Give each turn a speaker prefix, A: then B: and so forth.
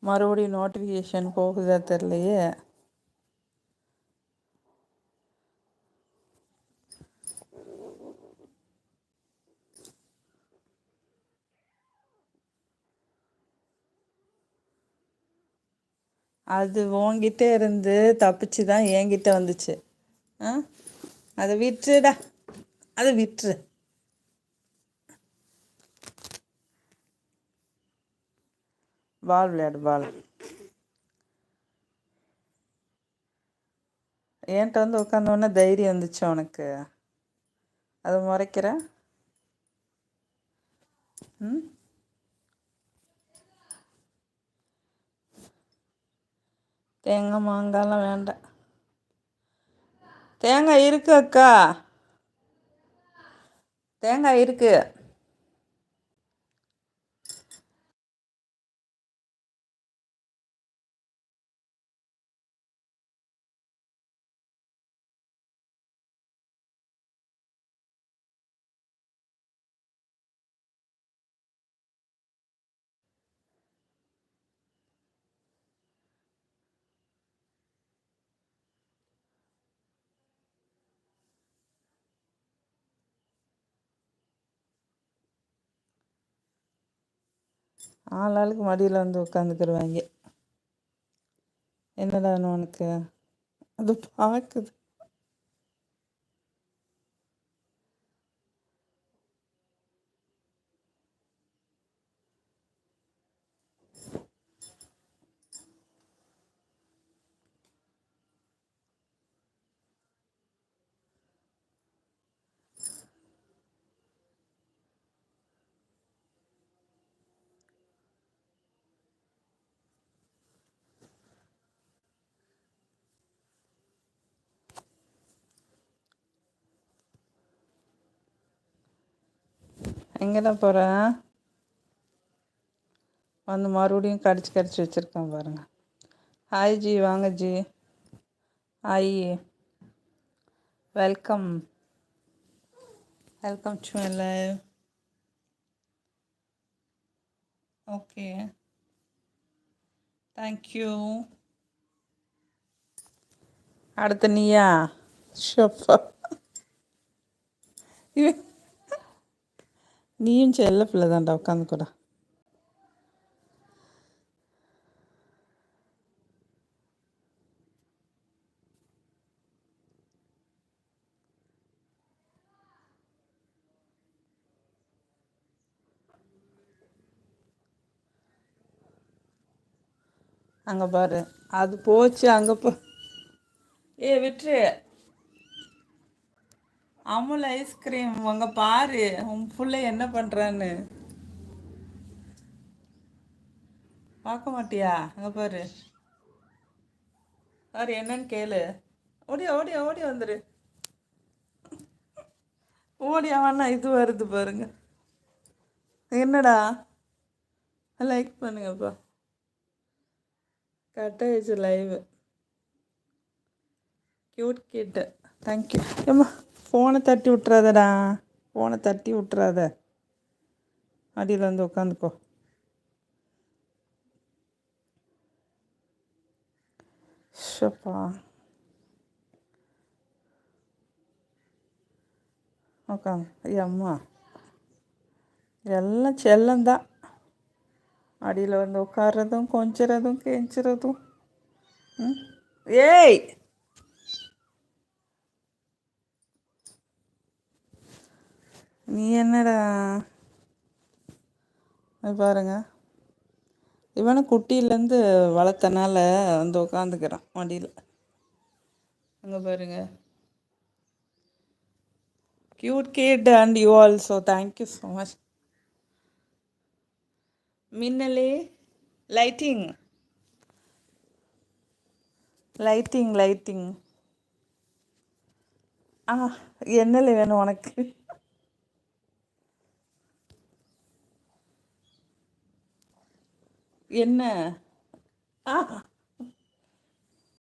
A: மறுபடியும் நோட்டிஃபிகேஷன் போகுதா தெரிலையே. அது உன்கிட்ட இருந்து தப்பிச்சு தான் என்கிட்ட வந்துச்சு. ஆ அதை விட்டுடா, அதை விட்டுரு. பால் விளையாடு, பால். என்கிட்ட வந்து உட்காந்தோடனே தைரியம் வந்துச்சு உனக்கு. அதை முறைக்கிற. ம் தேங்காய் மாங்காய்லாம் வேண்டாம். தேங்காய் இருக்கு அக்கா, தேங்காய் இருக்கு. ஆளாளுக்கு மடியில் வந்து உட்காந்துக்கிடுவாங்க. என்னடான்னு உனக்கு அது பார்க்குது. எங்கடா போகிற? வந்து மறுபடியும் கடிச்சு கடிச்சு வச்சுருக்கான் பாருங்க. ஹாய் ஜி, வாங்க G. Hi, welcome, welcome to my live. Okay, thank you. அடுத்த நீயா? ஷப்பா, இவன் நீயும் செல்ல பிள்ளை தான்டா, உட்காந்துக்கூட. அங்கே பாரு, அது போச்சு அங்கே போ. ஏ விட்டுரு. அமுல் ஐஸ்கிரீம் அங்கே பாரு, உன் பிள்ளை என்ன பண்ணுறான்னு பார்க்க மாட்டியா? அங்கே பாரு, பாரு என்னன்னு கேளு. ஓடியா ஓடியா ஓடி வந்துரு. ஓடியாவானா இது வருது பாருங்க. என்னடா, லைக் பண்ணுங்கப்பா. கட்டாயிடுச்சு லைவ். கியூட் கிட்ட தேங்க்யூ. ஏம்மா ஃபோனை தட்டி விட்றாதடா, ஃபோனை தட்டி விட்றாத. அடியில் வந்து உட்காந்துக்கோ. ஷப்பா, உட்காந்து. ஐயா அம்மா, எல்லாம் செல்லந்தான். அடியில் வந்து உட்கார்றதும் கொஞ்சிறதும் கெஞ்சுறதும். ம் ஏய், நீ என்னடா பாருங்க. இவனை குட்டியிலேருந்து வளர்த்தனால வந்து உட்காந்துக்கிறான் மடியில். அங்கே பாருங்க. Cute kid and you also, thank you so much. மின்னலே, லைட்டிங் லைட்டிங் லைட்டிங். ஆ, என்னல வேணும் உனக்கு? என்ன? ஆ